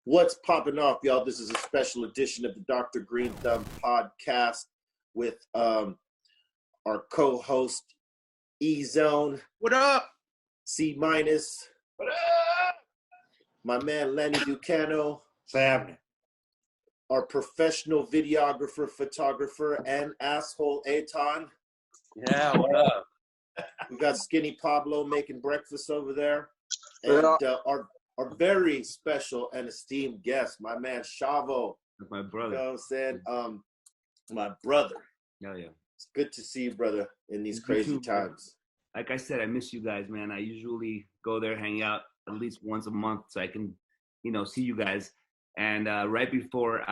What's popping off, y'all? This is a special edition of the Dr. Greenthumb Podcast with our co-host E-Zone. What up? C-. What up? My man Lenny Ducano. What's happening? Our professional videographer, photographer, and asshole Aton. Yeah, what up? We got Skinny Pablo making breakfast over there. And our very special and esteemed guest, my man Shavo. My brother. You know what I'm saying? My brother. Oh, yeah. It's good to see you, brother, in these crazy times. Like I said, I miss you guys, man. I usually go there, hang out at least once a month so I can, see you guys. And right before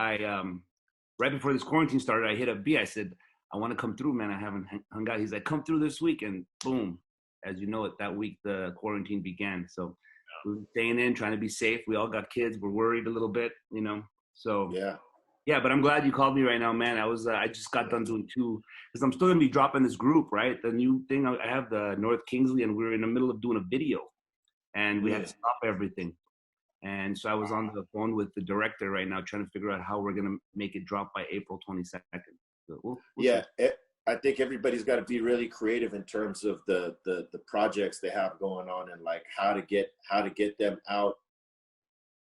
this quarantine started, I hit up B. I said, I want to come through, man. I haven't hung out. He's like, come through this week. And boom, as you know it, that week the quarantine began. So we were staying in, trying to be safe. We all got kids. We're worried a little bit, So yeah. But I'm glad you called me right now, man. I just got done doing two, because I'm still gonna be dropping this group, right? The new thing, I have the North Kingsley, and we're in the middle of doing a video, and we had to stop everything. And so I was on the phone with the director right now, trying to figure out how we're gonna make it drop by April 22nd. So we'll I think everybody's got to be really creative in terms of the projects they have going on, and like how to get them out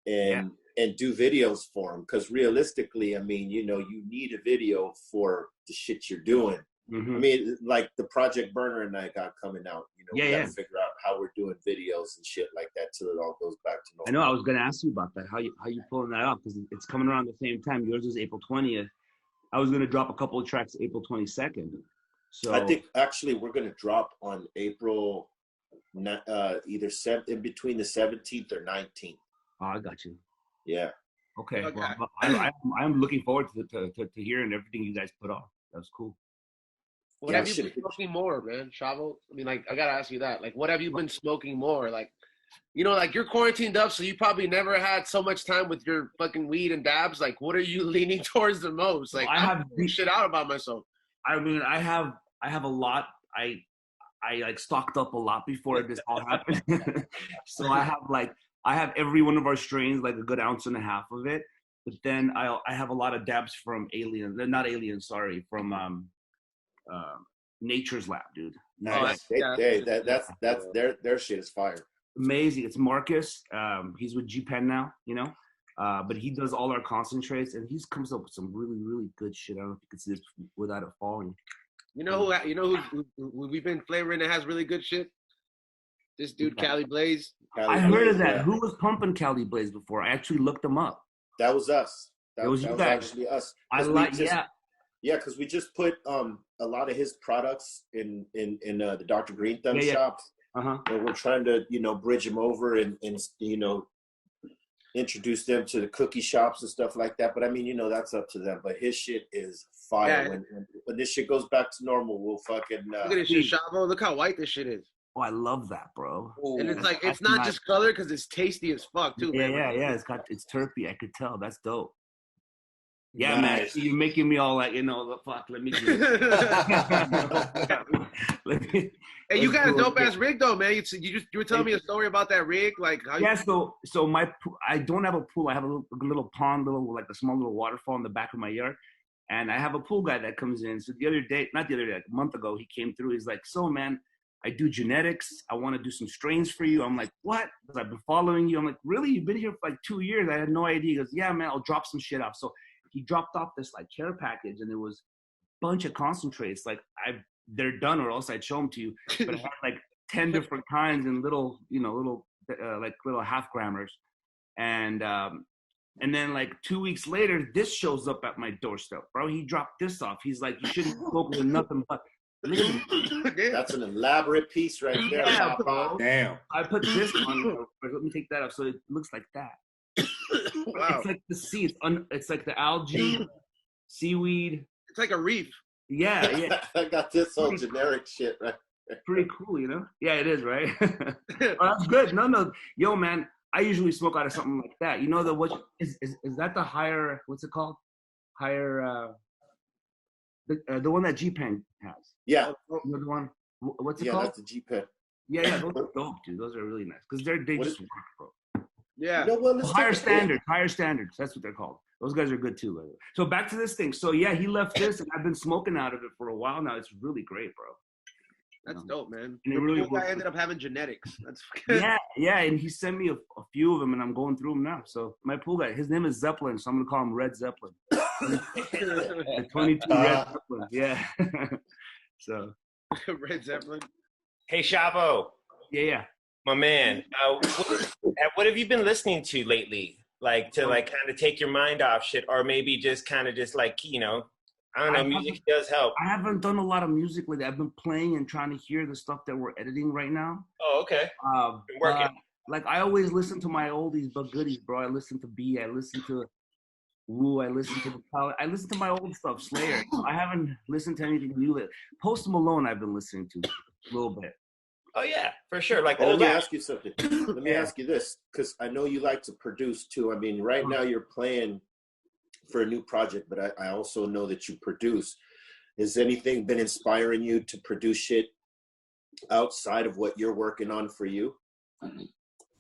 and do videos for them. Because realistically, I mean, you need a video for the shit you're doing. Mm-hmm. I mean, like the Project Burner and I got coming out. We got to figure out how we're doing videos and shit like that till it all goes back to normal. I know. I was gonna ask you about that. How you pulling that off? Because it's coming around the same time. Yours is April 20th. I was going to drop a couple of tracks April 22nd. So I think actually we're going to drop on April either in between the 17th or 19th. Oh, I got you. Yeah. Okay. Well, I'm looking forward to hearing everything you guys put off. That was cool. What have you been smoking more, man? Shavo? I mean, like, I got to ask you that. Like, what have you been smoking more? Like, like you're quarantined up, so you probably never had so much time with your fucking weed and dabs. Like, what are you leaning towards the most? Like, I have shit out about myself. I mean, I have a lot. I like stocked up a lot before this all happened. So I have every one of our strains, like a good ounce and a half of it. But then I have a lot of dabs from from Nature's Lab, dude. Nice. That's their shit is fire. Amazing. It's Marcus. He's with G-Pen now, but he does all our concentrates, and he comes up with some really, really good shit. I don't know if you can see this without it falling. You know who we've been flavoring that has really good shit? This dude, Cali Blaze. I heard of that. Yeah. Who was pumping Cali Blaze before? I actually looked him up. That was us. That was actually us. Yeah, because we just put a lot of his products in the Dr. Greenthumb shops. Uh-huh. And we're trying to, bridge them over and introduce them to the cookie shops and stuff like that. But I mean, that's up to them. But his shit is fire. Yeah. When this shit goes back to normal, we'll fucking look at this shit, Shavo. Look how white this shit is. Oh, I love that, bro. And it's not just color, because it's tasty as fuck too. Yeah, man. Yeah. It's terpy. I could tell. That's dope. Yeah, nice. Man, you're making me all like, fuck, let me do it. Hey, you got a dope-ass rig, though, man. You were telling me a story about that rig. Like, how so I don't have a pool. I have a little pond, like a small little waterfall in the back of my yard. And I have a pool guy that comes in. So a month ago, he came through. He's like, so, man, I do genetics. I want to do some strains for you. I'm like, what? Because I've been following you. I'm like, really? You've been here for like 2 years? I had no idea. He goes, yeah, man, I'll drop some shit off. So he dropped off this like care package, and there was a bunch of concentrates. Like they're done, or else I'd show them to you. But I had like 10 different kinds and little half grammars. And then like 2 weeks later, this shows up at my doorstep, bro. He dropped this off. He's like, you shouldn't smoke with nothing but. That's an elaborate piece right there. Yeah, bro. Damn. I put this on. Let me take that off so it looks like that. Wow. It's like the sea. It's like the algae, seaweed. It's like a reef. Yeah. I got this whole generic shit right there. Pretty cool, Yeah, it is, right? That's good. No. Yo, man, I usually smoke out of something like that. What is that the higher, what's it called? Higher, the one that G-Pen has. Yeah. The one, what's it called? Yeah, that's the G-Pen. Yeah, those are dope, dude. Those are really nice. Because they just work, bro. Yeah. You know what? Higher standards. That's what they're called. Those guys are good too, by the way. So back to this thing. So yeah, he left this, and I've been smoking out of it for a while now. It's really great, bro. That's dope, man. And it really I ended up having genetics. That's yeah. And he sent me a few of them, and I'm going through them now. So my pool guy, his name is Zeppelin, so I'm gonna call him Red Zeppelin. The 22 Red Zeppelin. Yeah. So. Red Zeppelin. Hey, Shavo. Yeah. My man. What have you been listening to lately? Like to like kind of take your mind off shit, or maybe just kind of just like, you know, I don't know, music does help. I haven't done a lot of music lately. I've been playing and trying to hear the stuff that we're editing right now. Oh, okay. Been working. Like I always listen to my oldies but goodies, bro. I listen to B. I listen to Woo. I listen to I listen to my old stuff, Slayer. I haven't listened to anything new. Post Malone, I've been listening to a little bit. Oh yeah, for sure. Like, let me ask you something. Let me ask you this, because I know you like to produce too. I mean, right now you're playing for a new project, but I also know that you produce. Has anything been inspiring you to produce shit outside of what you're working on for you?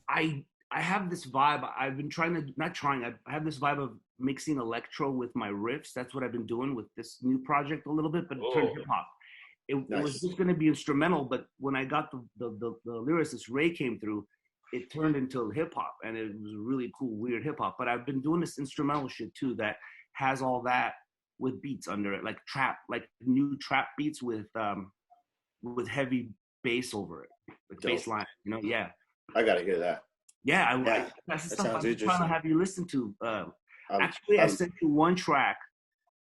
I have this vibe. I've been I have this vibe of mixing electro with my riffs. That's what I've been doing with this new project a little bit, but it turned hip hop. It was just going to be instrumental, but when I got the lyricist Ray came through, it turned into hip hop, and it was really cool, weird hip hop. But I've been doing this instrumental shit too that has all that with beats under it, like trap, like new trap beats with heavy bass over it, like bass line. You know, yeah. I gotta hear that. Yeah, that's the stuff I've been trying to have you listen to. Actually, I sent you one track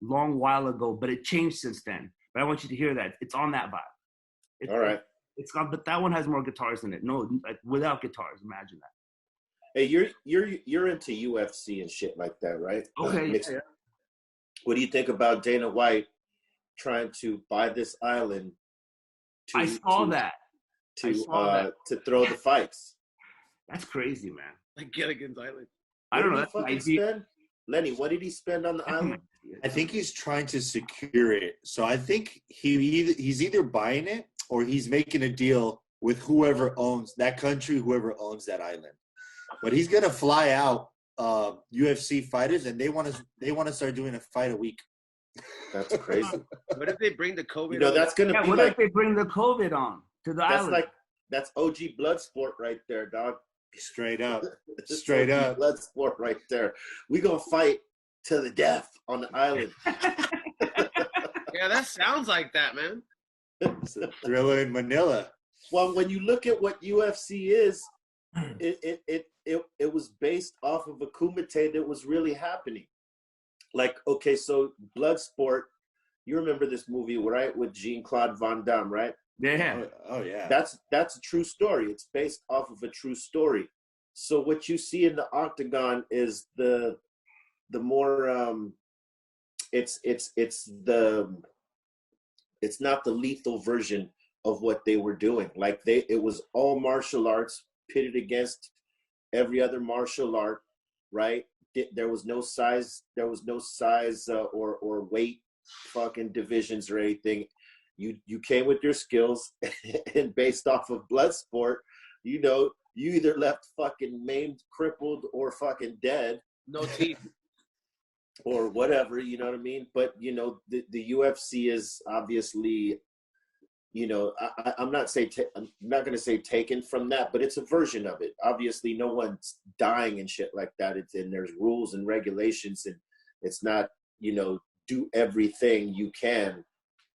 long while ago, but it changed since then. But I want you to hear that. It's on that vibe. All right. It's got, but that one has more guitars in it. No, like without guitars. Imagine that. Hey, you're into UFC and shit like that, right? Okay. Yeah. What do you think about Dana White trying to buy this island? I saw that. To throw the fights. That's crazy, man. Like Gilligan's Island. I don't know. That's my idea. Lenny, what did he spend on the island? I think he's trying to secure it. So I think he's either buying it or he's making a deal with whoever owns that country, whoever owns that island. But he's gonna fly out UFC fighters, and they want to start doing a fight a week. That's crazy. What if they bring the COVID? You know, that's gonna be what like, if they bring the COVID on to the island? That's OG blood sport right there, dog. Straight up. Straight up. Blood sport right there. We gonna fight to the death on the island. Yeah, that sounds like that, man. It's a thriller in Manila. Well, when you look at what UFC is, it was based off of a kumite that was really happening. Like, okay, so Bloodsport, you remember this movie, right, with Jean-Claude Van Damme, right? Yeah. Oh yeah. That's a true story. It's based off of a true story. So what you see in the octagon is the more it's not the lethal version of what they were doing. Like it was all martial arts pitted against every other martial art, right? There was no size or weight fucking divisions or anything. You came with your skills, and based off of Bloodsport, you know, you either left fucking maimed, crippled, or fucking dead. No teeth. Or whatever, you know what I mean? But, you know, the UFC is obviously, you know, I'm not going to say taken from that, but it's a version of it. Obviously, no one's dying and shit like that. And there's rules and regulations, and it's not, you know, do everything you can.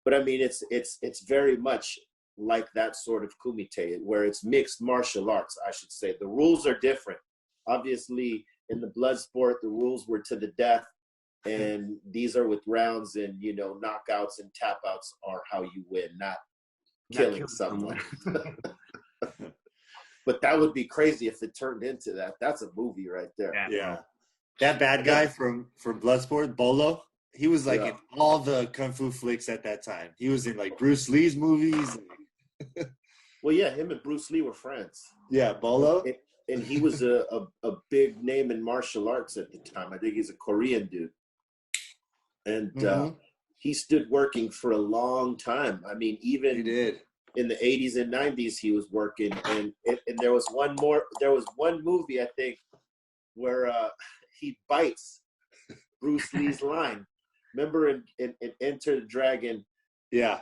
But I mean, it's very much like that sort of kumite, where it's mixed martial arts, I should say. The rules are different. Obviously, in the blood sport, the rules were to the death, and these are with rounds, and, you know, knockouts and tap outs are how you win, not killing someone. But that would be crazy if it turned into that. That's a movie right there. Yeah. That bad guy from Bloodsport, Bolo, he was like in all the kung fu flicks at that time. He was in like Bruce Lee's movies. Well, yeah, him and Bruce Lee were friends. Yeah, Bolo. And he was a big name in martial arts at the time. I think he's a Korean dude. And he stood working for a long time. I mean, even he did. In the 80s and 90s, he was working. And there was one movie, I think, where he bites Bruce Lee's line. Remember in Enter the Dragon? Yeah.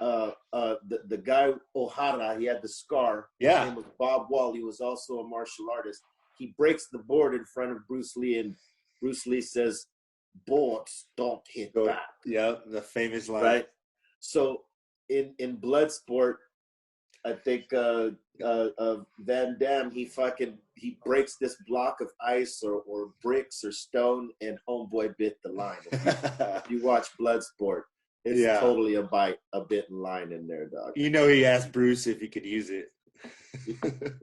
The guy O'Hara, he had the scar. Yeah. His name was Bob Wall. He was also a martial artist. He breaks the board in front of Bruce Lee, and Bruce Lee says, "Boards don't hit back." Yeah, the famous line. Right. So in Bloodsport, I think Van Damme, he breaks this block of ice or bricks or stone, and homeboy bit the line. If you watch Bloodsport, it's totally a bitten line in there, dog. You know, he asked Bruce if he could use it.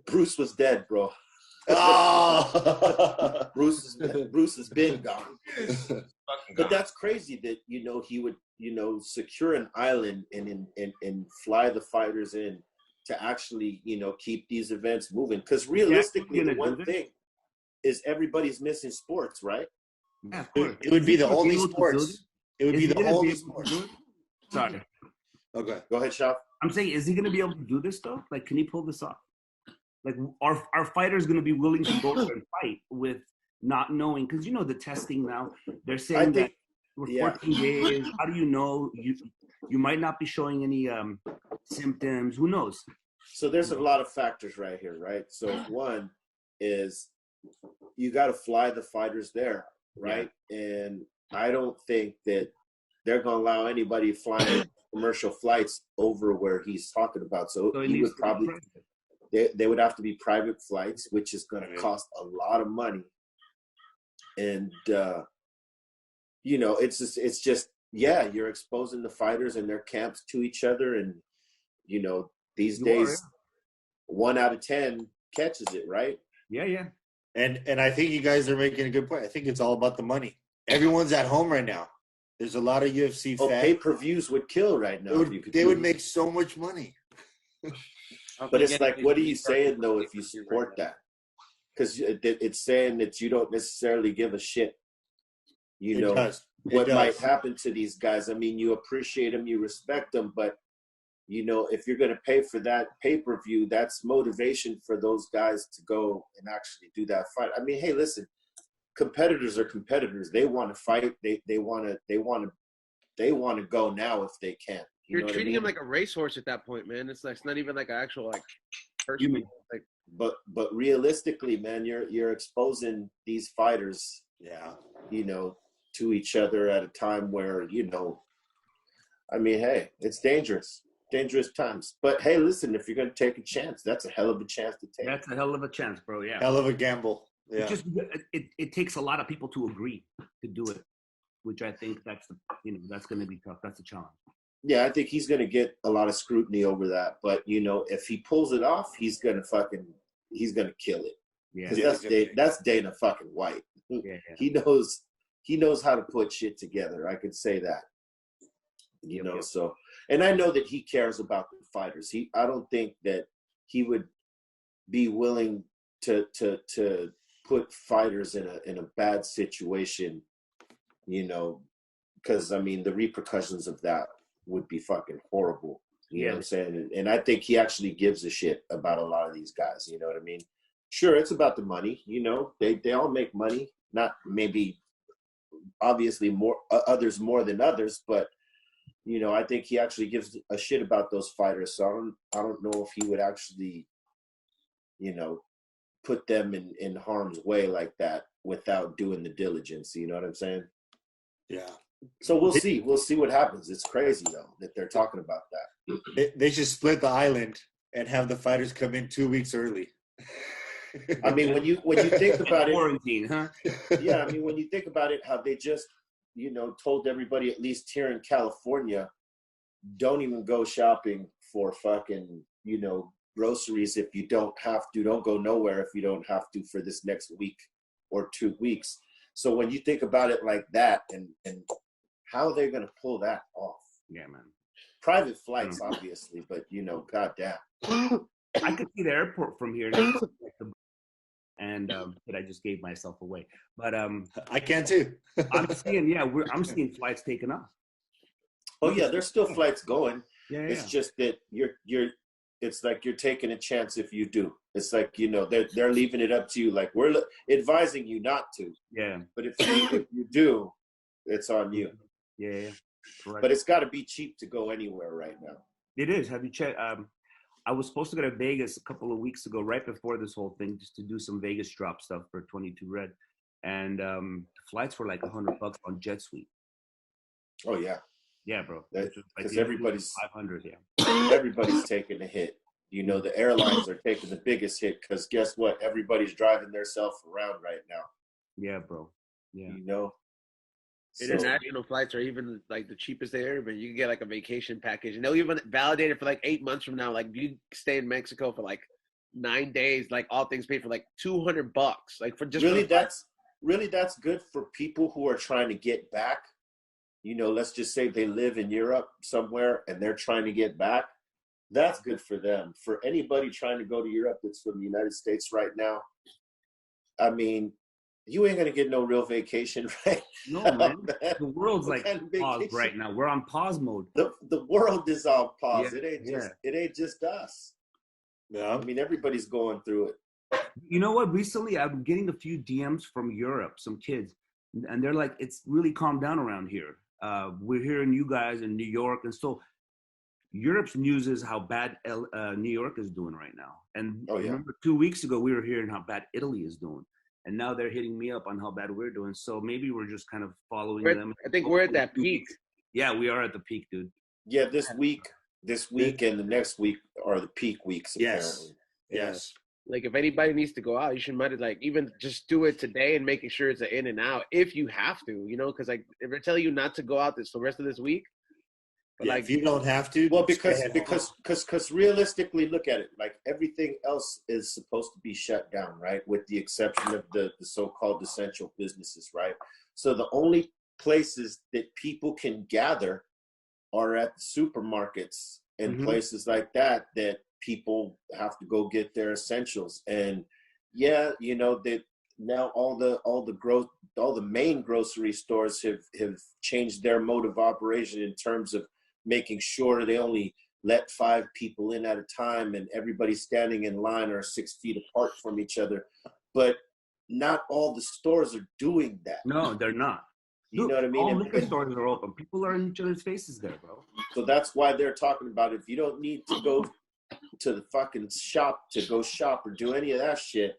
Bruce was dead, bro. Oh, Bruce has been gone. But that's crazy that he would secure an island and fly the fighters in to actually keep these events moving. Because realistically, the one thing is everybody's missing sports, right? Yeah, of course. It would be the only sports. It would be the only sport. Sorry. Okay, go ahead, Shav. I'm saying, is he going to be able to do this though? Like, can he pull this off? Like, are fighters going to be willing to go there and fight with not knowing? Because the testing now, they're saying that we're 14 days. How do you know? You might not be showing any symptoms. Who knows? So there's a lot of factors right here, right? So one is you got to fly the fighters there, right? Yeah. And I don't think that they're going to allow anybody flying commercial flights over where he's talking about. So he would probably, they would have to be private flights, which is going to cost a lot of money. And, it's just, you're exposing the fighters and their camps to each other. And, these days, 1 out of 10 catches it, right? Yeah. And I think you guys are making a good point. I think it's all about the money. Everyone's at home right now. There's a lot of UFC fans. Pay-per-views would kill right now. They would make so much money. But it's like, what are you saying, though, if you support that? Because it's saying that you don't necessarily give a shit, what might happen to these guys. I mean, you appreciate them, you respect them, but, if you're going to pay for that pay-per-view, that's motivation for those guys to go and actually do that fight. I mean, hey, listen, competitors are competitors. They want to fight. They want to go now if they can. You're treating him like a racehorse at that point, man. It's not even like an actual person. But realistically, man, you're exposing these fighters, to each other at a time where I mean, hey, it's dangerous times. But hey, listen, if you're going to take a chance, that's a hell of a chance to take. That's a hell of a chance, bro. Yeah, hell of a gamble. Yeah. It takes a lot of people to agree to do it, which I think that's going to be tough. That's a challenge. Yeah, I think he's going to get a lot of scrutiny over that. But if he pulls it off, he's going to kill it. Yeah, that's Dana fucking White. Yeah. He knows how to put shit together. I could say that. So, and I know that he cares about the fighters. I don't think that he would be willing to put fighters in a bad situation, because I mean the repercussions of that would be fucking horrible. You know what I'm saying? And I think he actually gives a shit about a lot of these guys. You know what I mean? Sure, it's about the money. They all make money. Not maybe, obviously more others more than others, but I think he actually gives a shit about those fighters. So I don't know if he would actually, put them in harm's way like that without doing the diligence. You know what I'm saying? Yeah. So we'll see. We'll see what happens. It's crazy though that they're talking about that. They should split the island and have the fighters come in 2 weeks early. I mean, when you think about it, quarantine, huh? Yeah, I mean, when you think about it, how they just told everybody, at least here in California, don't even go shopping for fucking groceries if you don't have to. Don't go nowhere if you don't have to for this next week or 2 weeks. So when you think about it like that, and how they're gonna pull that off? Yeah, man. Private flights, obviously, but goddamn. I could see the airport from here, and but I just gave myself away. But I can too. I'm seeing flights taken off. Oh yeah, there's still flights going. Yeah. It's just that it's like you're taking a chance if you do. It's like, you know, they're leaving it up to you. Like, we're advising you not to. Yeah. But if you do, it's on you. Yeah. Correct. But it's got to be cheap to go anywhere right now. It is. Have you checked? I was supposed to go to Vegas a couple of weeks ago, right before this whole thing, just to do some Vegas drop stuff for 22 Red. And the flights were like $100 on Jet Suite. Oh, yeah. Yeah, bro. Because everybody's 500. Yeah. Everybody's taking a hit. You know, the airlines are taking the biggest hit because guess what? Everybody's driving themselves around right now. Yeah, bro. Yeah. You know? International flights are even like the cheapest there, but you can get like a vacation package. And they'll even validate it for like 8 months from now. Like you stay in Mexico for like 9 days, like all things paid for like $200. Like for just that's good for people who are trying to get back. You know, let's just say they live in Europe somewhere and they're trying to get back. That's good for them. For anybody trying to go to Europe that's from the United States right now, I mean, you ain't gonna get no real vacation, right? No, man. The world's like paused right now. We're on pause mode. The world is on pause. Yeah, It ain't just us. Yeah. I mean, everybody's going through it. You know what? Recently, I've been getting a few DMs from Europe, some kids, and they're like, "It's really calmed down around here. We're hearing you guys in New York, and so Europe's news is how bad New York is doing right now. And remember 2 weeks ago, we were hearing how bad Italy is doing. And now they're hitting me up on how bad we're doing. So maybe we're just kind of following them. I think we're at that peak. Yeah, we are at the peak, dude. Yeah, this week and the next week are the peak weeks, apparently. Yes. Like, if anybody needs to go out, you should like even just do it today and making sure it's an in and out if you have to, you know, because like if they're telling you not to go out the rest of this week. But like, if you don't have to. Well, because realistically, look at it. Like everything else is supposed to be shut down, right? With the exception of the so-called essential businesses, right? So the only places that people can gather are at the supermarkets and places like that people have to go get their essentials. And yeah, you know, that now all the main grocery stores have changed their mode of operation in terms of making sure they only let 5 people in at a time and everybody standing in line are 6 feet apart from each other. But not all the stores are doing that. No, they're not. You know what I mean? All liquor stores are open. People are in each other's faces there, bro. So that's why they're talking about if you don't need to go to the fucking shop to go shop or do any of that shit,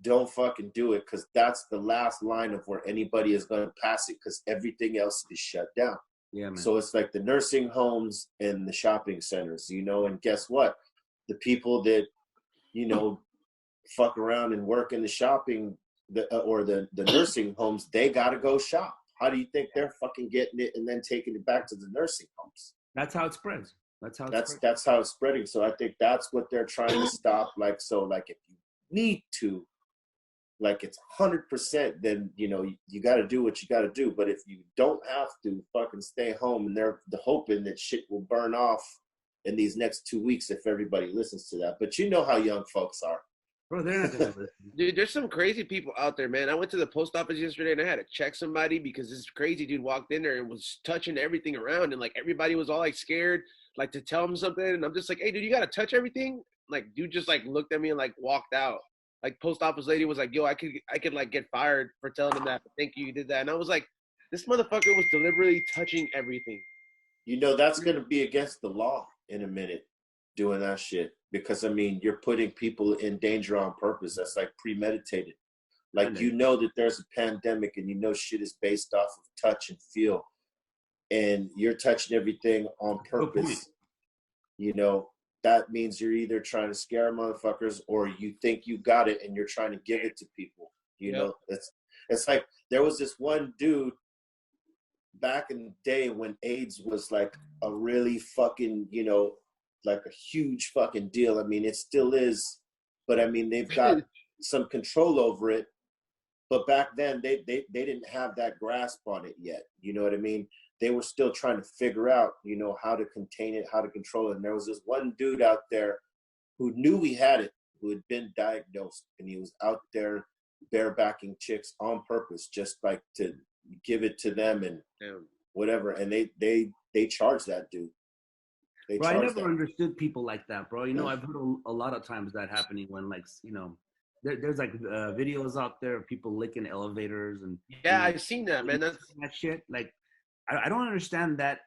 don't fucking do it, because that's the last line of where anybody is going to pass it, because everything else is shut down. Yeah, man. So it's like the nursing homes and the shopping centers, you know, and guess what? The people that, you know, fuck around and work in the shopping or the nursing homes, they got to go shop. How do you think they're fucking getting it and then taking it back to the nursing homes? That's how it spreads. That's how it's spreading. So I think that's what they're trying to stop. Like, so like if you need to, like it's 100%, then, you know, you got to do what you got to do. But if you don't have to, fucking stay home. And they're hoping that shit will burn off in these next 2 weeks if everybody listens to that. But you know how young folks are. Bro, they're not going to listen. Dude, there's some crazy people out there, man. I went to the post office yesterday and I had to check somebody because this crazy dude walked in there and was touching everything around. And like everybody was all like scared, like to tell him something. And I'm just like, hey, dude, you got to touch everything? Like, dude just like looked at me and like walked out. Like post office lady was like, yo, I could like get fired for telling him that. But thank you did that. And I was like, this motherfucker was deliberately touching everything. You know, that's going to be against the law in a minute, doing that shit. Because, I mean, you're putting people in danger on purpose. That's like premeditated. Like, you know that there's a pandemic and you know shit is based off of touch and feel. And you're touching everything on purpose. You know, that means you're either trying to scare motherfuckers or you think you got it and you're trying to give it to people. You know, it's like there was this one dude back in the day when AIDS was like a really fucking, you know, like a huge fucking deal. I mean, it still is, but I mean, they've got some control over it. But back then, they didn't have that grasp on it yet. You know what I mean? They were still trying to figure out, you know, how to contain it, how to control it. And there was this one dude out there who knew he had it, who had been diagnosed, and he was out there barebacking chicks on purpose, just like to give it to them and whatever. And they charged that dude. Bro, I never understood people like that, bro. You know, I've heard a lot of times that happening when, like, you know, there's like videos out there of people licking elevators and yeah, I've seen that, man. That's that shit. Like, I don't understand that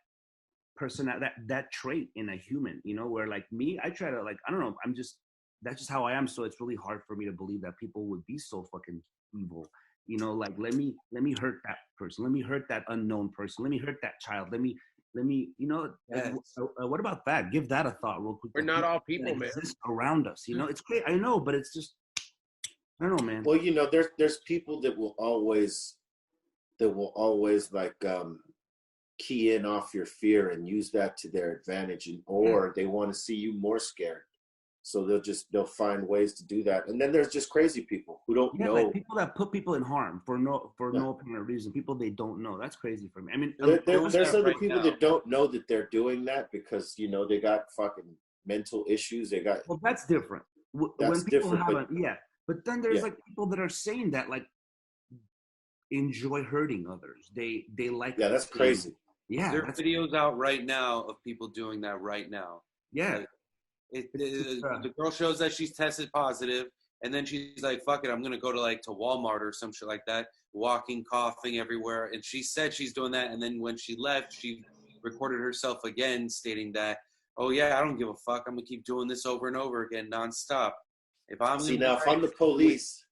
person, that trait in a human. You know, where like me, I try to, like, I don't know, that's just how I am. So it's really hard for me to believe that people would be so fucking evil. You know, like let me hurt that person. Let me hurt that unknown person. Let me hurt that child. Let me, you know, yes. What about that? Give that a thought real quick. We're not all people, man. Around us, you know, it's great. I know, but it's just, I don't know, man. Well, you know, there's people that will always like key in off your fear and use that to their advantage, or they want to see you more scared. So they'll find ways to do that. And then there's just crazy people who don't know. Like people that put people in harm for no apparent reason. People they don't know. That's crazy for me. I mean, there's other people that don't know that they're doing that because, you know, they got fucking mental issues. They got. Well, that's different. That's different. But then there's like people that are saying that, like, enjoy hurting others. They like. Yeah, that's crazy. Yeah, there are videos out right now of people doing that right now. Yeah. Like, the girl shows that she's tested positive, and then she's like, fuck it, I'm going to go to Walmart or some shit like that, walking, coughing everywhere. And she said she's doing that, and then when she left, she recorded herself again stating that, oh, yeah, I don't give a fuck. I'm going to keep doing this over and over again nonstop. If I'm the police,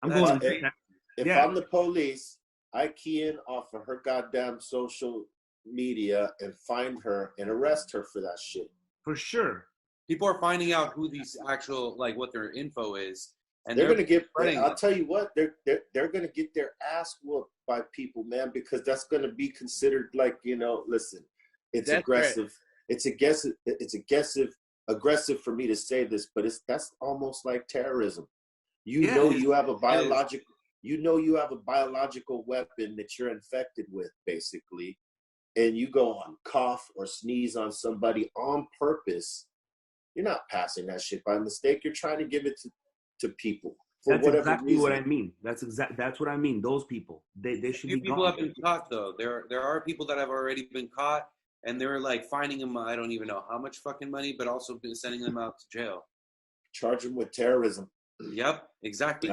I'm the police, I key in off of her goddamn social media and find her and arrest her for that shit. For sure. People are finding out who these actual, like, what their info is, and they're going to get. I'll tell you what, they're going to get their ass whooped by people, man, because that's going to be considered like, you know. Listen, it's aggressive. Right. It's aggressive for me to say this, but that's almost like terrorism. You know you have a biological weapon that you're infected with, basically, and you go on cough or sneeze on somebody on purpose. You're not passing that shit by mistake. You're trying to give it to people for that's whatever exactly reason. What I mean. That's what I mean. Those people, they should be. People have been caught though. There are people that have already been caught, and they're like finding them. I don't even know how much fucking money, but also been sending them out to jail. Charge them with terrorism. Yep, exactly.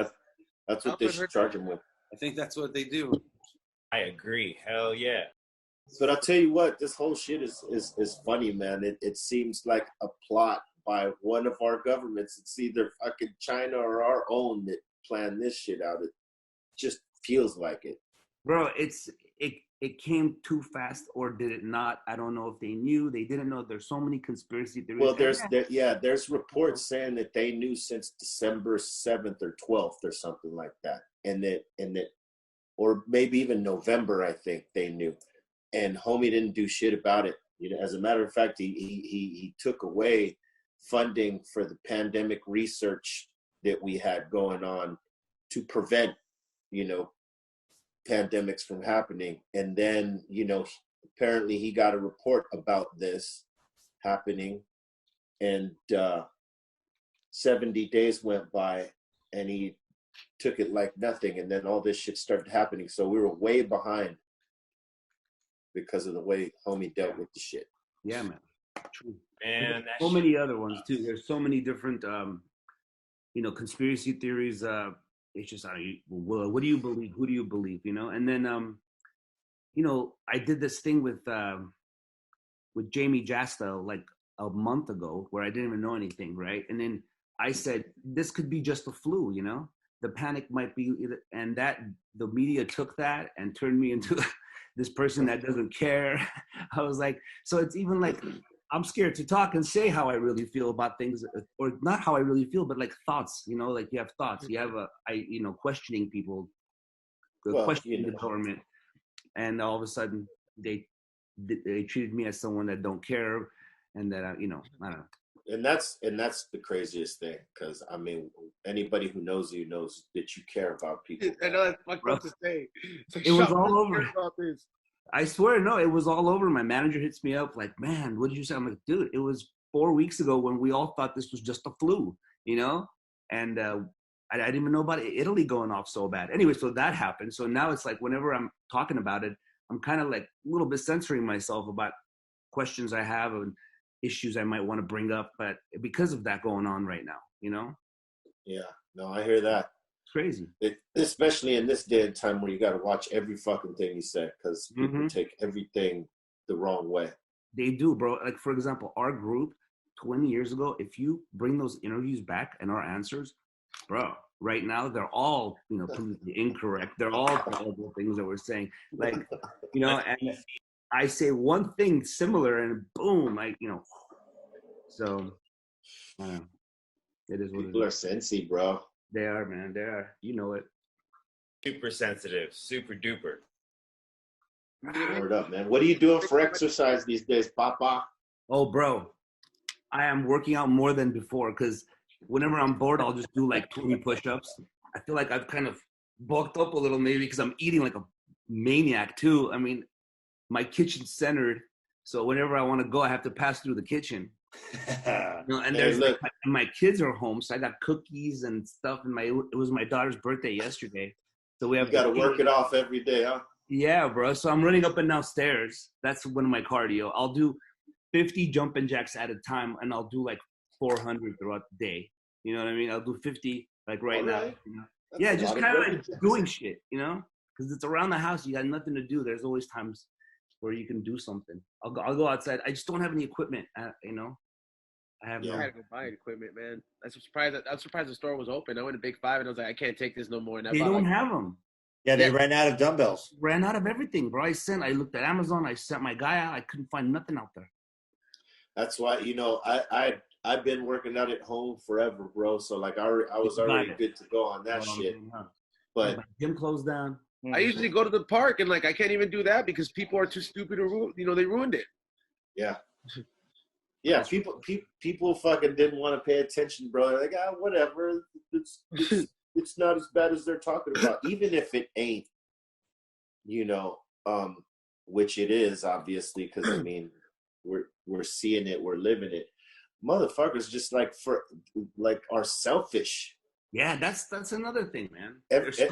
That's what they should charge them with. I think that's what they do. I agree. Hell yeah. But I'll tell you what, this whole shit is funny, man. It seems like a plot by one of our governments. It's either fucking China or our own that planned this shit out. It just feels like it. Bro, it came too fast, or did it not? I don't know if they knew, they didn't know. There's so many conspiracy theories. Well, there's reports saying that they knew since December 7th or 12th or something like that. And that or maybe even November, I think they knew. And homie didn't do shit about it. You know, as a matter of fact, he took away funding for the pandemic research that we had going on to prevent, you know, pandemics from happening. And then, you know, apparently he got a report about this happening, and 70 days went by and he took it like nothing, and then all this shit started happening. So we were way behind because of the way homie dealt with the shit. Yeah, man. True. Man, so many other ones too. There's so many different, you know, conspiracy theories. It's just, what do you believe? Who do you believe? You know, and then, you know, I did this thing with Jamie Jasta like a month ago where I didn't even know anything, right? And then I said, this could be just the flu, you know? The panic might be, and that the media took that and turned me into this person that doesn't care. I was like, so it's even like, I'm scared to talk and say how I really feel about things, or not how I really feel, but like thoughts, you know, like you have thoughts, you have questioning people, questioning the government. And all of a sudden they treated me as someone that don't care, and that, I don't know. And that's the craziest thing, because I mean, anybody who knows you knows that you care about people. I know that's fucked up to say. It was all over. I swear, no, it was all over. My manager hits me up like, man, what did you say? I'm like, dude, it was 4 weeks ago when we all thought this was just a flu, you know? And I didn't even know about Italy going off so bad. Anyway, so that happened. So now it's like whenever I'm talking about it, I'm kind of like a little bit censoring myself about questions I have. And issues I might want to bring up, but because of that going on right now, you know? Yeah, no, I hear that. It's crazy. Especially in this day and time where you got to watch every fucking thing you say because people take everything the wrong way. They do, bro. Like, for example, our group 20 years ago, if you bring those interviews back and our answers, bro, right now they're all, you know, completely incorrect. They're all horrible things that we're saying. Like, you know, and I say one thing similar and boom, like, you know. So, I don't know. It is what people are sensy, bro. They are, man. They are. You know it. Super sensitive, super duper. Word up, man. What are you doing for exercise these days, Papa? Oh, bro, I am working out more than before because whenever I'm bored, I'll just do like 20 push-ups. I feel like I've kind of bulked up a little maybe because I'm eating like a maniac too. I mean, my kitchen's centered, so whenever I want to go, I have to pass through the kitchen. You know, and there's like, my kids are home, so I got cookies and stuff. And it was my daughter's birthday yesterday, so we have got to work it off every day, huh? Yeah, bro. So I'm running up and down stairs. That's one of my cardio. I'll do 50 jumping jacks at a time, and I'll do like 400 throughout the day. You know what I mean? I'll do 50 like right now. You know? Yeah, just kind of like doing shit, you know? Because it's around the house. You got nothing to do. There's always times where you can do something. I'll go outside. I just don't have any equipment, you know? I had to go buy equipment, man. I'm surprised the store was open. I went to Big Five and I was like, I can't take this no more. And they don't have them. Yeah, they ran out of dumbbells. Ran out of everything, bro. I looked at Amazon. I sent my guy out. I couldn't find nothing out there. That's why, you know, I've been working out at home forever, bro. So like I was already good to go on that shit. But my gym closed down. I usually go to the park and like I can't even do that because people are too stupid to they ruined it. Yeah. Yeah, people fucking didn't want to pay attention, bro. They're like, whatever. It's not as bad as they're talking about, even if it ain't, you know, which it is, obviously, because, I mean, we're seeing it, we're living it. Motherfuckers just, are selfish. Yeah, that's another thing, man.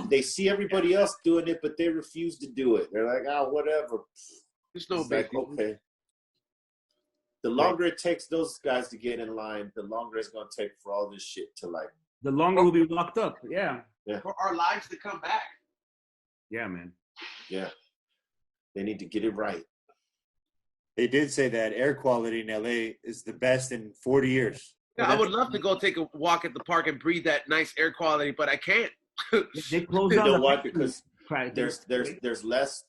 They see everybody else doing it, but they refuse to do it. They're like, whatever. It's no big deal. Okay. The longer it takes those guys to get in line, the longer it's going to take for all this shit to, the longer we'll be locked up. Yeah. For our lives to come back. Yeah, man. Yeah. They need to get it right. They did say that air quality in LA is the best in 40 years. Yeah, I would love to go take a walk at the park and breathe that nice air quality, but I can't. They closed down. You know why? Because there's less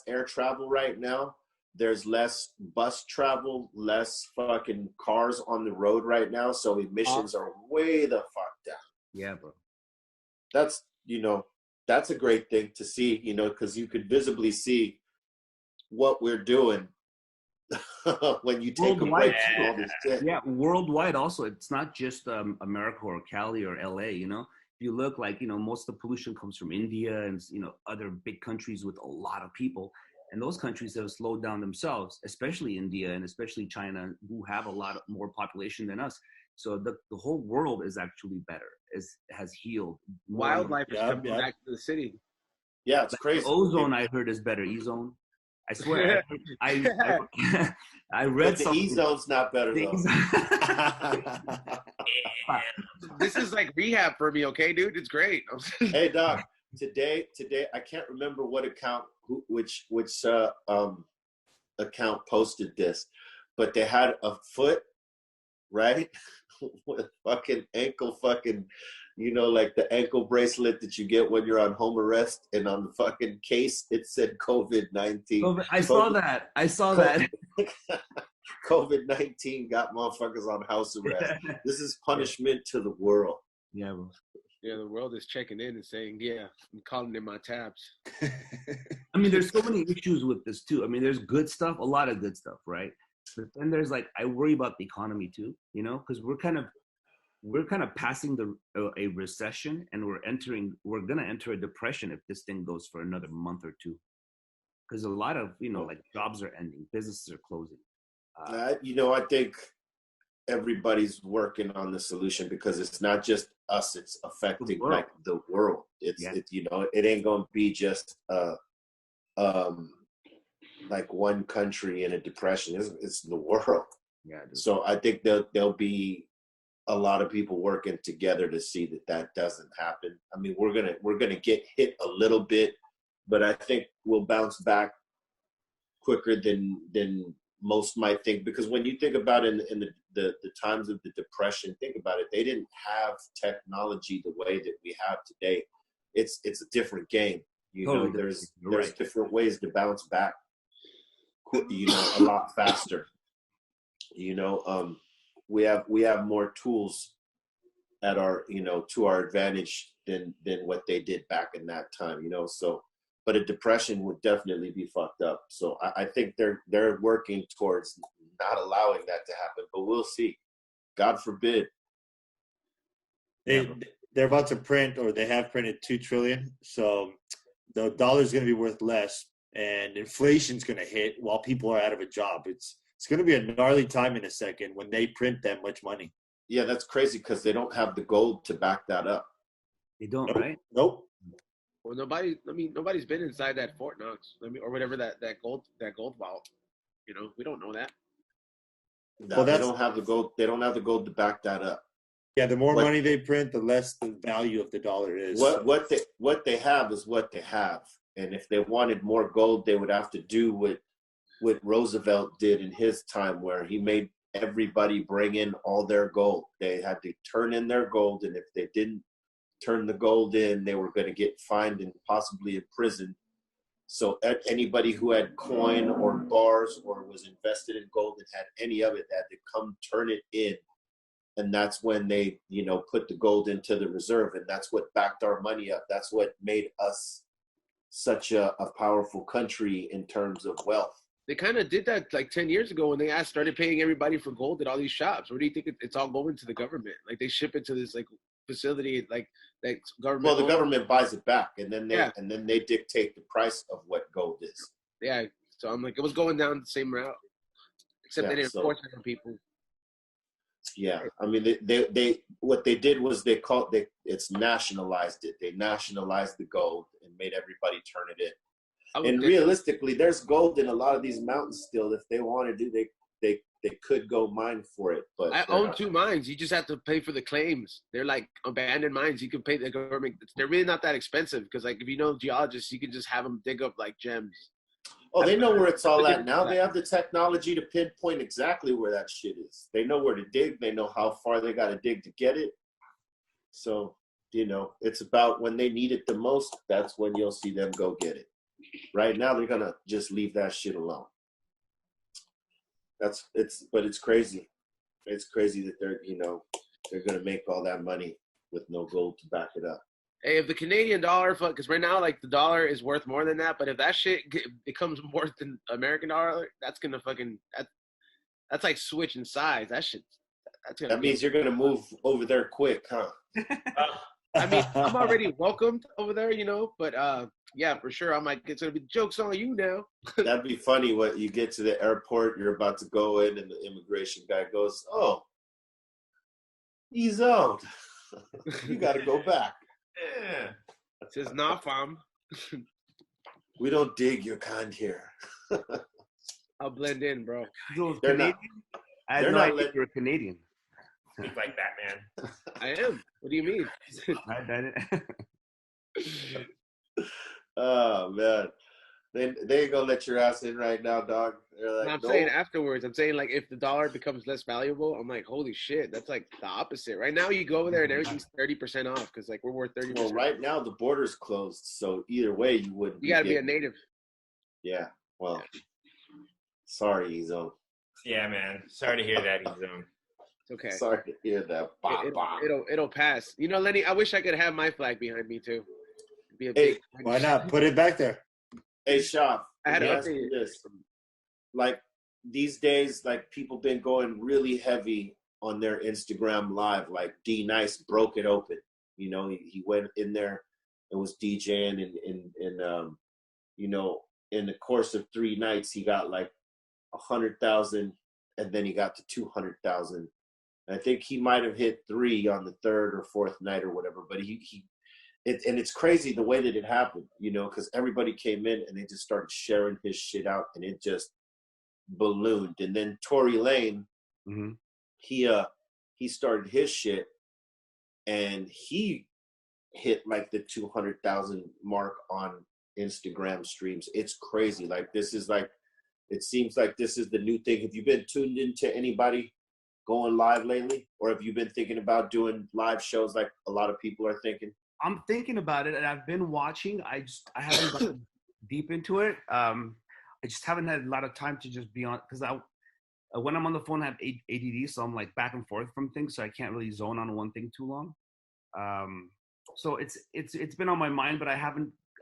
air travel right now. There's less bus travel, less fucking cars on the road right now. So emissions are way the fuck down. Yeah, bro. That's, that's a great thing to see, because you could visibly see what we're doing when you take a break from all this shit. Yeah, worldwide also. It's not just America or Cali or LA, If you look most of the pollution comes from India and, other big countries with a lot of people. And those countries have slowed down themselves, especially India and especially China, who have a lot more population than us. So the whole world is actually better, has healed. Wildlife is coming back to the city. Yeah, it's crazy. The ozone, I heard, is better. E-zone. I swear. I read something. The E-zone's not better, though. This is like rehab for me, okay, dude? It's great. Hey, Doc. Today, I can't remember what account, which account posted this, but they had a foot, right, with fucking ankle, like the ankle bracelet that you get when you're on home arrest, and on the fucking case it said COVID-19. I saw that. COVID-19 got motherfuckers on house arrest. This is punishment to the world. Yeah, bro. Yeah, the world is checking in and saying, I'm calling in my tabs. I mean, there's so many issues with this too. I mean, there's good stuff, a lot of good stuff, right? But then there's I worry about the economy too, because we're kind of passing a recession, and we're going to enter a depression if this thing goes for another month or two. Because a lot of, jobs are ending, businesses are closing. I think everybody's working on the solution, because it's not just us, it's affecting the world. It ain't gonna be just one country in a depression. It's the world. Yeah. So I think there'll be a lot of people working together to see that doesn't happen. I mean, we're gonna get hit a little bit, but I think we'll bounce back quicker than most might think. Because when you think about it in the times of the Depression, think about it. They didn't have technology the way that we have today. It's a different game. Totally There's right. different ways to bounce back. A lot faster. We have more tools at our to our advantage than what they did back in that time. So. But a depression would definitely be fucked up. So I think they're working towards not allowing that to happen. But we'll see. God forbid. They're about to print, or they have printed, $2 trillion. So the dollar's going to be worth less, and inflation's going to hit while people are out of a job. It's going to be a gnarly time in a second when they print that much money. Yeah, that's crazy because they don't have the gold to back that up. They don't, Nope. right? Nope. Well, nobody's been inside that Fort Knox. Or whatever that gold vault. We don't know that. No, they don't have the gold. They don't have the gold to back that up. Yeah, the more money they print, the less the value of the dollar is. What they have is what they have. And if they wanted more gold, they would have to do what Roosevelt did in his time, where he made everybody bring in all their gold. They had to turn in their gold, and if they didn't turn the gold in, they were going to get fined and possibly imprisoned. So anybody who had coin or bars or was invested in gold and had any of it had to come turn it in. And that's when they, put the gold into the reserve. And that's what backed our money up. That's what made us such a powerful country in terms of wealth. They kind of did that like 10 years ago when they started paying everybody for gold at all these shops. Where do you think it's all going to the government? Like they ship it to this like facility, like that government. Well, the government buys it back, and then they dictate the price of what gold is. Yeah, so I'm like, it was going down the same route, except they didn't force it on people. Yeah, I mean, they what they did was it's nationalized it. They nationalized the gold and made everybody turn it in. And realistically, there's gold in a lot of these mountains still. If they want to do, they could go mine for it. But I own 2 mines. You just have to pay for the claims. They're like abandoned mines. You can pay the government. They're really not that expensive because, like, if you know geologists, you can just have them dig up like gems. Oh, they know where it's all at now. They have the technology to pinpoint exactly where that shit is. They know where to dig. They know how far they got to dig to get it. So, it's about when they need it the most, that's when you'll see them go get it. Right now, they're going to just leave that shit alone. But it's crazy. It's crazy that they're going to make all that money with no gold to back it up. Hey, if the Canadian dollar, because right now, like, the dollar is worth more than that, but if that shit becomes worth than American dollar, that's going to that's like switching sides. That means you're going to move over there quick, huh? I mean, I'm already welcomed over there, but yeah, for sure. I'm like, it's going to be jokes on you now. That'd be funny when you get to the airport, you're about to go in, and the immigration guy goes, "Oh, he's out. You got to go back." Yeah. It says, "Nah, fam. We don't dig your kind here." I'll blend in, bro. They're Canadian? I had no idea you're a Canadian. Speak like that, man. I am. What do you mean? Oh man, they ain't gonna let your ass in right now, dog. They're like, I'm saying afterwards. I'm saying, like, if the dollar becomes less valuable, I'm like, holy shit, that's like the opposite. Right now, you go over there and everything's 30% off because, like, we're worth 30%. Well, right now the border's closed, so either way, you wouldn't. You gotta be a native. Yeah. Well, sorry, Ezo. Yeah, man. Sorry to hear that, Ezo. It's okay. Sorry to hear that. It'll pass. Lenny, I wish I could have my flag behind me too. Be a big. Why not? Put it back there. Hey, Shav. I had to update this. Like, these days, like, people been going really heavy on their Instagram live. Like, D Nice broke it open. He went in there and was DJing, and in the course of 3 nights, he got like 100,000, and then he got to 200,000. I think he might have hit 3 on the 3rd or 4th night or whatever. But and it's crazy the way that it happened, because everybody came in and they just started sharing his shit out, and it just ballooned. And then Tory Lane Mm-hmm. He started his shit, and he hit like the 200,000 mark on Instagram streams. It's crazy. Like this is like, it seems like this is the new thing. Have you been tuned into anybody going live lately, or have you been thinking about doing live shows like a lot of people are thinking? I'm thinking about it, and I've been watching. I haven't gotten deep into it. I just haven't had a lot of time to just be on, because when I'm on the phone, I have ADD, so I'm like back and forth from things, so I can't really zone on one thing too long. So it's been on my mind, but I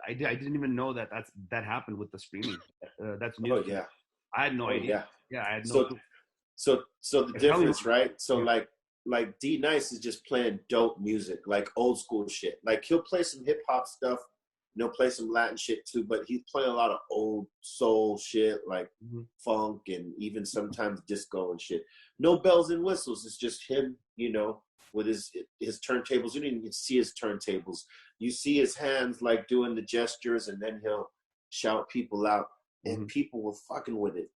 didn't even know that happened with the streaming. That's new. Oh yeah, I had no idea. Yeah, I had no. So the difference, right? So like D Nice is just playing dope music, like old school shit. Like he'll play some hip hop stuff, and he'll play some Latin shit too, but he's playing a lot of old soul shit, like funk and even sometimes disco and shit. No bells and whistles. It's just him, you know, with his turntables. You didn't even see his turntables. You see his hands like doing the gestures, and then he'll shout people out, and people were fucking with it.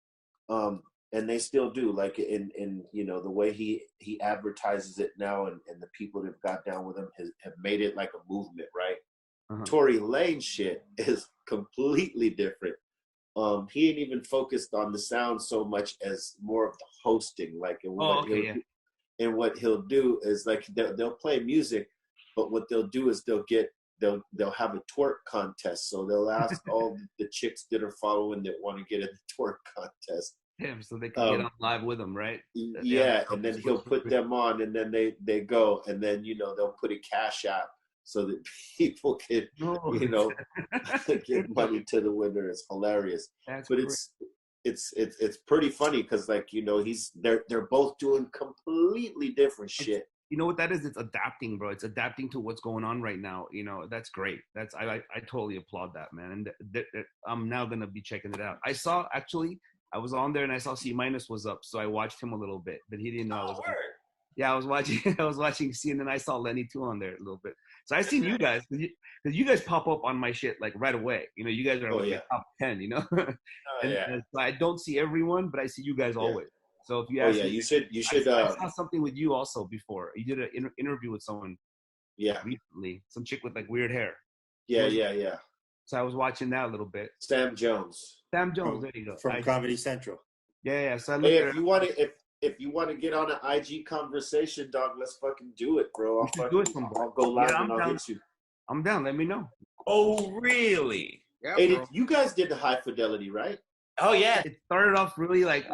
And they still do, like in you know, the way he advertises it now, and the people that have got down with him have made it like a movement, right? Tory Lane shit is completely different. He ain't even focused on the sound so much as more of the hosting, like and what he'll do is like they'll play music, but what they'll do is they'll have a twerk contest. So they'll ask all the chicks that are following that want to get in the twerk contest. Damn, so they can get on live with him, right? Yeah, and then he'll put them on, and then they go, and then, you know, they'll put a cash app so that people can, you know, give money to the winner. It's hilarious. But it's pretty funny because, like, you know, they're both doing completely different shit. You know what that is? It's adapting, bro. It's adapting to what's going on right now. You know, that's great. I totally applaud that, man. And I'm now gonna be checking it out. I was on there and I saw C- was up, so I watched him a little bit, but he didn't know I was on. Yeah, I was watching C, and then I saw Lenny too on there a little bit. So I seen you guys, because you guys pop up on my shit like right away. You know, you guys are like top 10. You know, and so I don't see everyone, but I see you guys always. So if you ask me, you should. I saw something with you also before. You did an interview with someone. Yeah. Recently, some chick with like weird hair. Yeah. So I was watching that a little bit. Sam Jones. There you go. From Comedy Central. Yeah. So if you want to get on an IG conversation, dog, let's fucking do it, bro. I'll go live and I'll hit you. I'm down. Let me know. Oh, really? Yeah, hey, you guys did the High Fidelity, right? Oh yeah. It started off really like,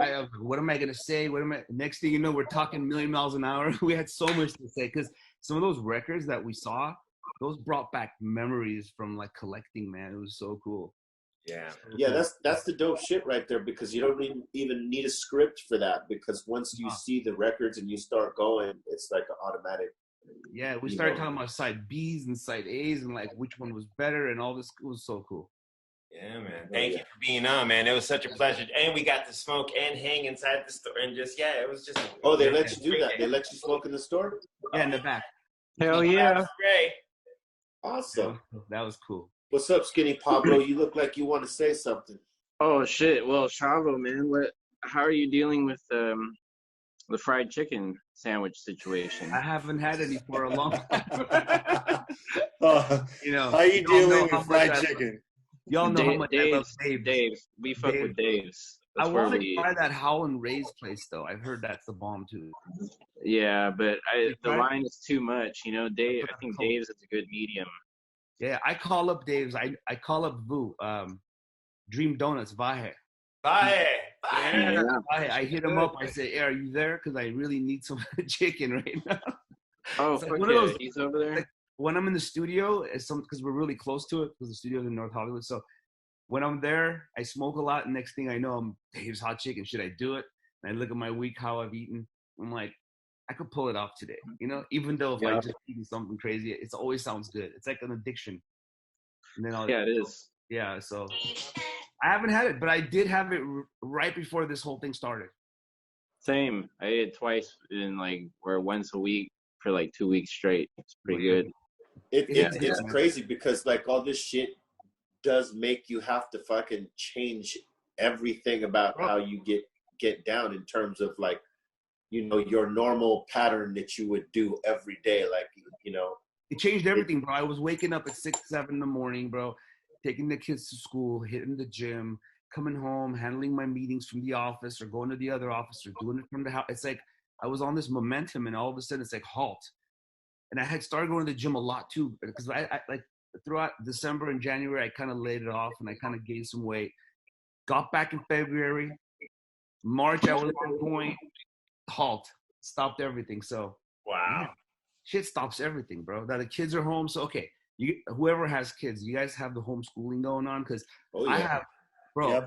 what am I gonna say? Next thing you know, we're talking 1,000,000 miles an hour. We had so much to say because some of those records that we saw, those brought back memories from like collecting, man. It was so cool. Yeah, that's the dope shit right there, because you don't even need a script for that, because once you see the records and you start going, it's like an automatic. Yeah, we started talking about side B's and side A's and like which one was better and all this. It was so cool. Yeah, man. Thank you for being on, man. It was such a pleasure. And we got to smoke and hang inside the store and just, it was just. Oh, they let you do that? They let you smoke in the store? Yeah, in the back. Hell yeah. Great. Awesome. That was cool. What's up, Skinny Pablo? You look like you want to say something. Oh shit! Well, Shavo, man, how are you dealing with the fried chicken sandwich situation? I haven't had any for a long time. You know, how are you dealing with fried chicken? Y'all know how much I love Dave's. Dave's. We fuck with Dave's. I want to try that Howlin' Ray's place though. I've heard that's the bomb too. Yeah, but the line is too much. You know, I think Dave's is a good medium. Yeah, I call up Dave's. I call up Vu. Dream Donuts, Vahe. Vahe. I hit him up. I say, hey, are you there? Because I really need some chicken right now. Oh, so one of those, he's over there. Like, when I'm in the studio, because we're really close to it, because the studio's in North Hollywood. So when I'm there, I smoke a lot. And next thing I know, I'm Dave's Hot Chicken. Should I do it? And I look at my week, how I've eaten. I'm like, I could pull it off today, you know, even though if I just eating something crazy, it always sounds good. It's like an addiction. And then it is. Yeah, so I haven't had it, but I did have it right before this whole thing started. Same. I ate it twice or once a week for like 2 weeks straight. It's pretty good. It's crazy because like all this shit does make you have to fucking change everything about how you get down in terms of like your normal pattern that you would do every day. Like, it changed everything, bro. I was waking up at 6, 7 in the morning, bro, taking the kids to school, hitting the gym, coming home, handling my meetings from the office or going to the other office or doing it from the house. It's like I was on this momentum, and all of a sudden it's like halt. And I had started going to the gym a lot too, because I like throughout December and January, I kind of laid it off and I kind of gained some weight. Got back in February. March, I was going, halt, stopped everything. So wow. Shit stops everything, bro. Now the kids are home. So, okay, whoever has kids, you guys have the homeschooling going on? Because I have, bro,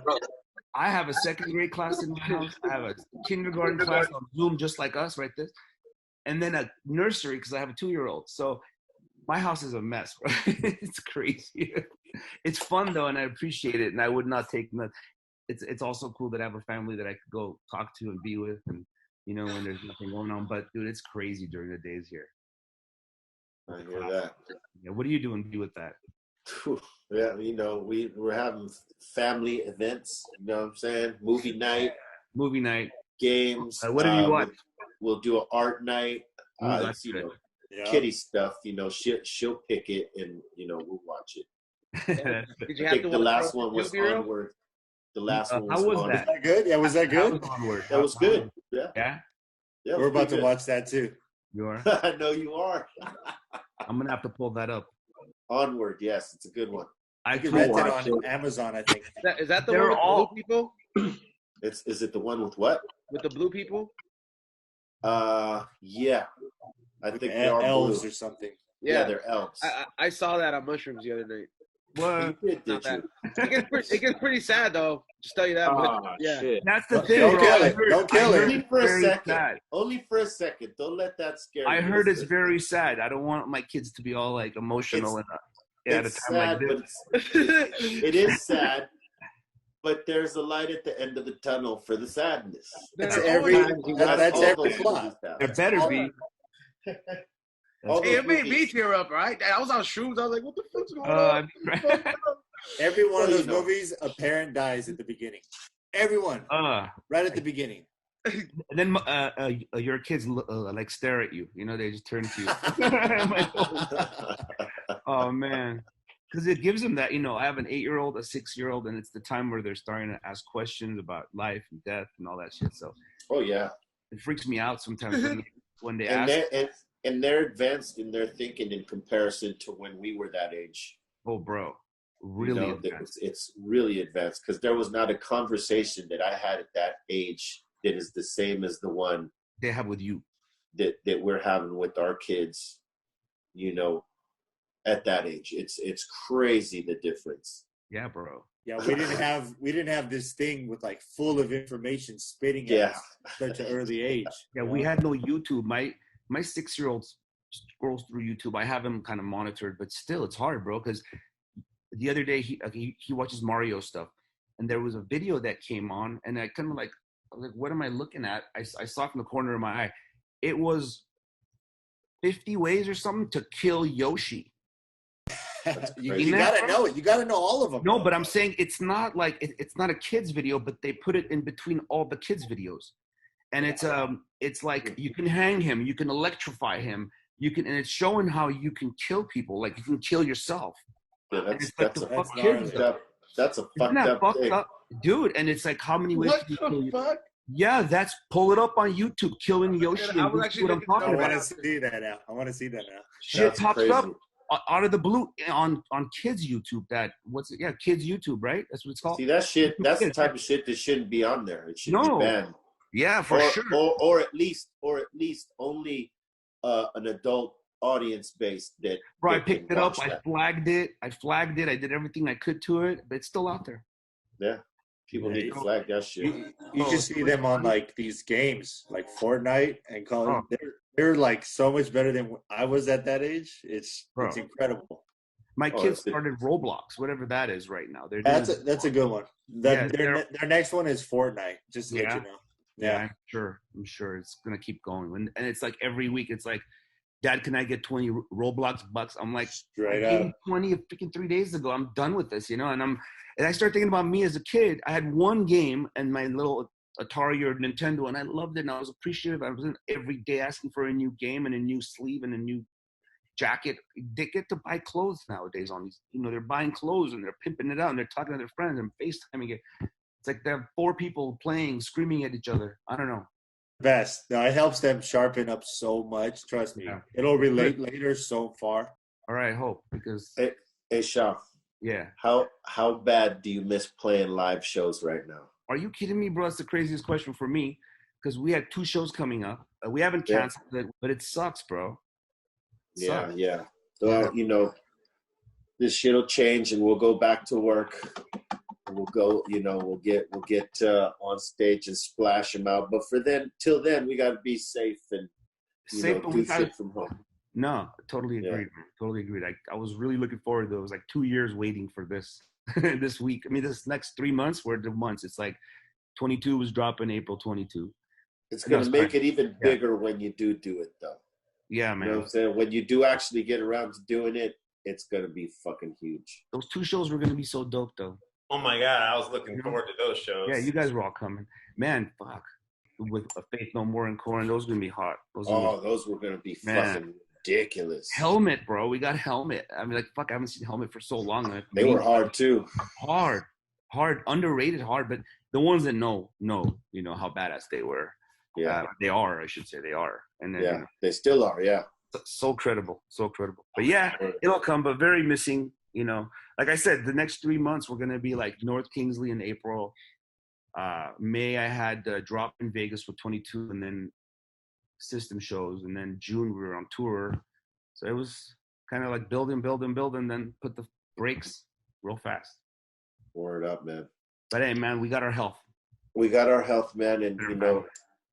I have a second grade class in my house. I have a kindergarten class on Zoom just like us right there. And then a nursery because I have a 2-year-old. So my house is a mess, bro. It's crazy. It's fun, though, and I appreciate it. And I would not take it's also cool that I have a family that I could go talk to and be with and, when there's nothing going on. But, dude, it's crazy during the days here. I hear that. Yeah, what are you doing with that? Yeah, we're having family events, you know what I'm saying? Movie night. Games. What do you watch? We'll do an art night. Kitty stuff, she'll pick it and, we'll watch it. Did you I have think to the last one was Onward. The last one was how was Onward. that? Was that good? Yeah, was that good? That was good. Yeah. Yeah, we're about to watch that too. You are? I know you are. I'm going to have to pull that up. Onward, yes, it's a good one. I can rent it on Amazon, I think. Is that the one with blue people? Is it the one with what? With the blue people? Yeah. I think they are elves blue. or something. Yeah, they're elves. I saw that on mushrooms the other night. What? You did you? It gets pretty sad though. Just tell you that. Shit. That's the thing. Don't bro. kill it. Don't kill it. Only for a Very second. sad. Only for a second. Don't let that scare you. I heard it's very sad. I don't want my kids to be all like emotional at a time sad, like this. but it is sad. But there's a light at the end of the tunnel for the sadness. That's every plot. There better be. It made me tear up, right? I was on shrooms. I was like, what the fuck's going on? Every one of those movies, a parent dies at the beginning. Everyone. Right at the beginning. And then your kids like stare at you. They just turn to you. Oh, man. Because it gives them that, I have an 8-year-old, a 6-year-old, and it's the time where they're starting to ask questions about life and death and all that shit. So, it freaks me out sometimes when they ask. And they're advanced in their thinking in comparison to when we were that age. Oh, bro. Really advanced. It's really advanced because there was not a conversation that I had at that age that is the same as the one they have with you. That we're having with our kids, at that age. It's crazy the difference. Yeah, bro. Yeah, we didn't have this thing with like full of information spitting at us at such an early age. Yeah, we had no YouTube. My 6-year-old scrolls through YouTube. I have him kind of monitored, but still, it's hard, bro. Because the other day he watches Mario stuff, and there was a video that came on, and I kind of I was like, what am I looking at? I saw it from the corner of my eye. It was 50 ways or something to kill Yoshi. You gotta know it. You gotta know all of them. No, but I'm saying it's not like it's not a kid's video, but they put it in between all the kids' videos. And it's like you can hang him, you can electrify him, and it's showing how you can kill people, like you can kill yourself. Yeah, that's a fucked up thing. Dude. And it's like how many ways can you kill yourself? Yeah, that's pull it up on YouTube, killing Yoshi. I was actually what I'm talking about. I want to see that now. Shit pops up out of the blue on kids YouTube. Kids YouTube, right? That's what it's called. See that shit? That's the type of shit that shouldn't be on there. It should be banned. Yeah, for sure. Or at least only an adult audience based that. Bro, I picked it up. I flagged it. I did everything I could to it, but it's still out there. Yeah, people need to flag that shit. You can see them on like these games, like Fortnite and Call of Duty. They're like so much better than I was at that age. It's incredible. My kids started Roblox, whatever that is right now. That's a good one. Their next one is Fortnite. Just to let you know. Yeah, I'm sure it's gonna keep going. And it's like every week, it's like, Dad, can I get 20 Roblox bucks? I'm like, straight I gave up. you 20 freaking 3 days ago. I'm done with this, And I start thinking about me as a kid. I had one game, and my little Atari or Nintendo, and I loved it, and I was appreciative. I was in every day asking for a new game and a new sleeve and a new jacket. They get to buy clothes nowadays on these, they're buying clothes and they're pimping it out and they're talking to their friends and FaceTiming it. It's like they have 4 people playing, screaming at each other. I don't know. Best. No, it helps them sharpen up so much. Trust me. Yeah. It'll relate later so far. All right, I hope, because hey Shav. Yeah. How bad do you miss playing live shows right now? Are you kidding me, bro? That's the craziest question for me, because we had 2 shows coming up. We haven't canceled it, but it sucks, bro. Yeah. Well, this shit'll change and we'll go back to work. We'll go, we'll get on stage and splash them out. But till then, we got to be safe and do shit from home. No, totally agreed. Man. Totally agreed. I was really looking forward to it. It was like 2 years waiting for this this week. I mean, this next 3 months were the months. It's like 22 was dropping April 22. It's going to make it even bigger when you do it, though. Yeah, man. You know what I'm saying? When you do actually get around to doing it, it's going to be fucking huge. Those 2 shows were going to be so dope, though. Oh my God, I was looking forward to those shows. Yeah, you guys were all coming. Man, fuck. With A Faith No More and Korn, those are going to be hot. Those were going to be fucking ridiculous. Helmet, bro. We got Helmet. I mean, like, fuck, I haven't seen Helmet for so long. They were hard, too. Hard. Underrated hard, but the ones that know, how badass they were. Yeah. They are, I should say. They are. And then, they still are, yeah. So credible. But yeah, it'll come, but very missing, Like I said, the next 3 months, we're going to be like North Kingsley in April. May, I had a drop in Vegas with 22 and then system shows. And then June, we were on tour. So it was kind of like build, then put the brakes real fast. Word up, man. But hey, man, we got our health. We got our health, man. And,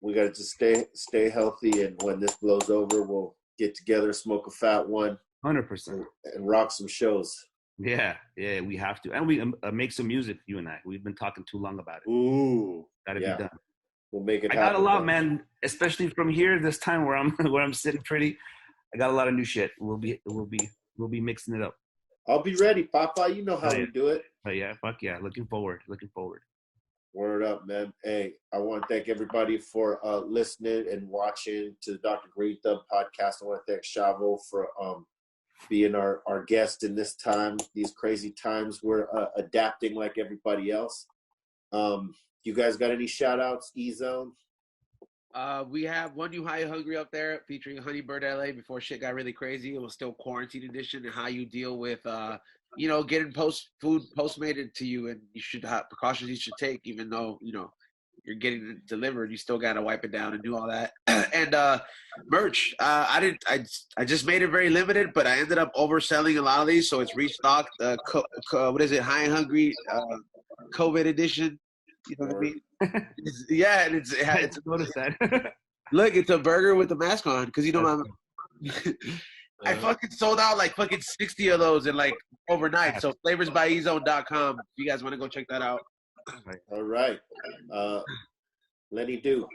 we got to just stay healthy. And when this blows over, we'll get together, smoke a fat one. 100%. And rock some shows. Yeah, we have to. And we make some music, you and I. We've been talking too long about it. Ooh. Gotta be done. We'll make it happen. I got a lot, man, especially from here, this time where I'm sitting pretty. I got a lot of new shit. We'll be mixing it up. I'll be ready, Papa. You know how we do it. But yeah, fuck yeah. Looking forward. Word up, man. Hey, I want to thank everybody for listening and watching to the Dr. Greenthumb Podcast. I want to thank Shavo for being our guest in these crazy times. We're adapting like everybody else. You guys got any shout outs, E-Zone? We have one new High Hungry up there featuring Honeybird LA before shit got really crazy. It was still quarantine edition, and how you deal with getting food postmated to you, and you should have precautions you should take, even though you're getting it delivered. You still gotta wipe it down and do all that. And merch, I just made it very limited, but I ended up overselling a lot of these, so it's restocked. What is it? High and Hungry COVID edition. You know what I mean? It's notice that. Look, it's a burger with the mask on, because I fucking sold out like fucking 60 of those in like overnight. So flavorsbyezone.com. If you guys want to go check that out. All right. Lenny Do.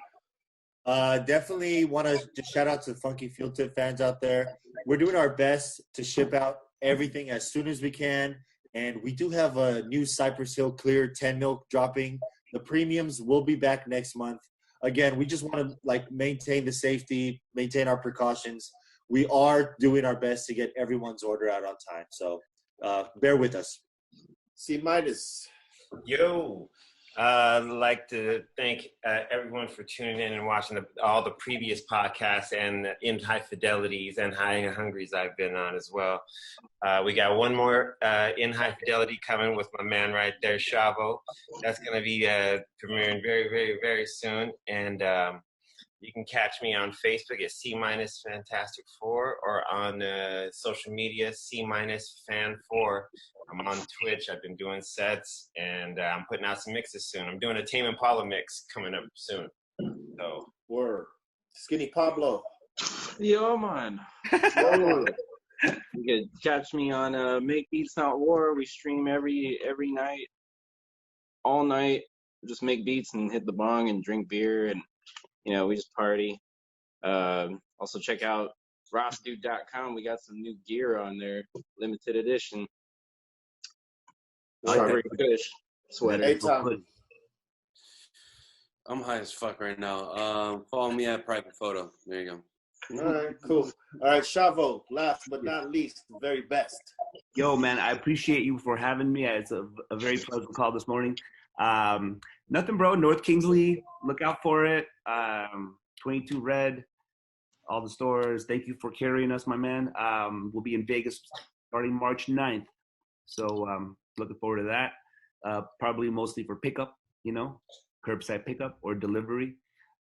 Definitely want to just shout out to the Funky Field Tip fans out there. We're doing our best to ship out everything as soon as we can. And we do have a new Cypress Hill Clear 10 milk dropping. The premiums will be back next month. Again, we just want to maintain the safety, maintain our precautions. We are doing our best to get everyone's order out on time. So bear with us. C-. Yo, I'd like to thank everyone for tuning in and watching all the previous podcasts and in High Fidelities and High and Hungries I've been on as well. We got one more in High Fidelity coming with my man right there, Shavo. That's going to be premiering very, very, very soon. And you can catch me on Facebook at C-Fantastic4 or on social media, C-Fan4. I'm on Twitch. I've been doing sets, and I'm putting out some mixes soon. I'm doing a Tame Impala mix coming up soon. So, word. Skinny Pablo. Yo, man. You can catch me on Make Beats Not War. We stream every night, all night. Just make beats and hit the bong and drink beer, and we just party. Also check out rossdude.com. We got some new gear on there, limited edition. Very Kush sweater. Hey, Tom. I'm high as fuck right now. Follow me at Private Photo. There you go. All right, cool. All right, Shavo, last but not least, the very best. Yo, man, I appreciate you for having me. It's a very pleasant call this morning. Nothing, bro. North Kingsley, look out for it. 22 Red, all the stores. Thank you for carrying us, my man. We'll be in Vegas starting March 9th. So looking forward to that. Probably mostly for pickup, curbside pickup or delivery.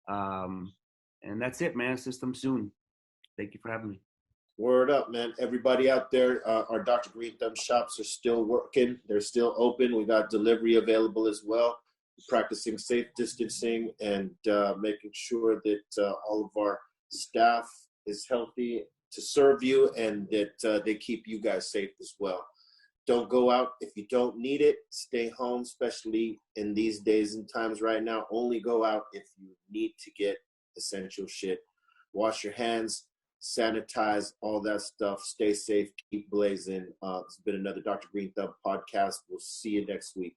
And that's it, man. System soon. Thank you for having me. Word up, man. Everybody out there, our Dr. Greenthumb shops are still working. They're still open. We got delivery available as well. Practicing safe distancing and making sure that all of our staff is healthy to serve you and that they keep you guys safe as well. Don't go out if you don't need it. Stay home, especially in these days and times right now. Only go out if you need to get essential shit. Wash your hands, sanitize, all that stuff. Stay safe, keep blazing. It's been another Dr. Greenthumb podcast. We'll see you next week.